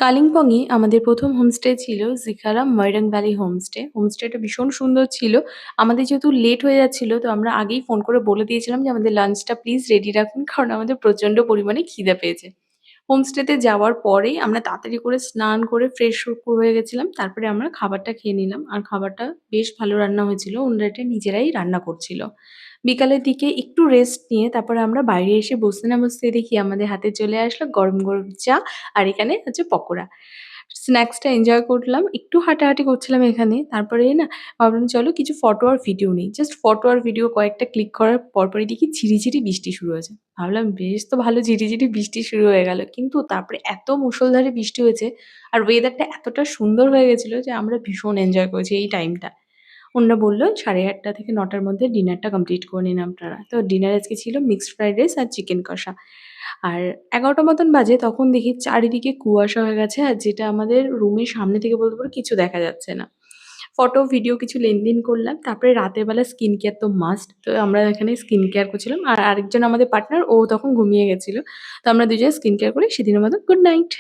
কালিম্পংয়ে আমাদের ১ম হোমস্টে ছিল জিকারাম ময়রাং ভ্যালি হোমস্টে। হোমস্টেটা ভীষণ সুন্দর ছিল। আমাদের যেহেতু লেট হয়ে যাচ্ছিল তো আমরা আগেই ফোন করে বলে দিয়েছিলাম যে আমাদের লাঞ্চটা প্লিজ রেডি রাখুন কারণ আমাদের প্রচণ্ড পরিমাণে খিদে পেয়েছে। হোমস্টেতে যাওয়ার পরেই আমরা তাড়াতাড়ি করে স্নান করে ফ্রেশ হয়ে গেছিলাম। তারপরে আমরা খাবারটা খেয়ে নিলাম। আর খাবারটা বেশ ভালো রান্না হয়েছিল। ওনারা এটা নিজেরাই রান্না করছিল। বিকালের দিকে একটু রেস্ট নিয়ে তারপরে আমরা বাইরে এসে বসতে না বসতেই দেখি আমাদের হাতে চলে আসলো গরম, গরম চা আর এখানে হচ্ছে পকোড়া। স্ন্যাক্সটা এনজয় করলাম। একটু হাঁটাহাঁটি করছিলাম এখানে। তারপরে না ভাবলাম চলো কিছু ফটো আর ভিডিও নিই। জাস্ট ফটো আর ভিডিও কয়েকটা ক্লিক করার পরপরই দেখি ঝিরিঝিরি বৃষ্টি শুরু হয়েছে। ভাবলাম বেশ তো ভালো ঝিরিঝিরি বৃষ্টি শুরু হয়ে গেল। কিন্তু তারপরে এত মুষলধারে বৃষ্টি হয়েছে আর ওয়েদারটা এতটা সুন্দর হয়ে গেছিল যে আমরা ভীষণ এনজয় করেছি এই টাইমটা। ওনারা বলল 8:30 থেকে 9:00 র মধ্যে ডিনারটা কমপ্লিট করে নিন আপনারা। তো ডিনার আজকে ছিল মিক্সড ফ্রাইড রাইস আর চিকেন কষা। আর 11:00 মতন বাজে তখন দেখি চারিদিকে কুয়াশা হয়ে গেছে আর যেটা আমাদের রুমের সামনে থেকে বলতে পারো কিছু দেখা যাচ্ছে না। ফটো, ভিডিও কিছু লেনদেন করলাম। তারপরে রাতের বেলা স্কিন কেয়ার তো মাস্ট। তো আমরা এখানে স্কিন কেয়ার করছিলাম। আর আরেকজন আমাদের পার্টনার ও তখন ঘুমিয়ে গেছিল। তো আমরা দুজনে স্কিন কেয়ার করে সেদিনের মতো গুড নাইট।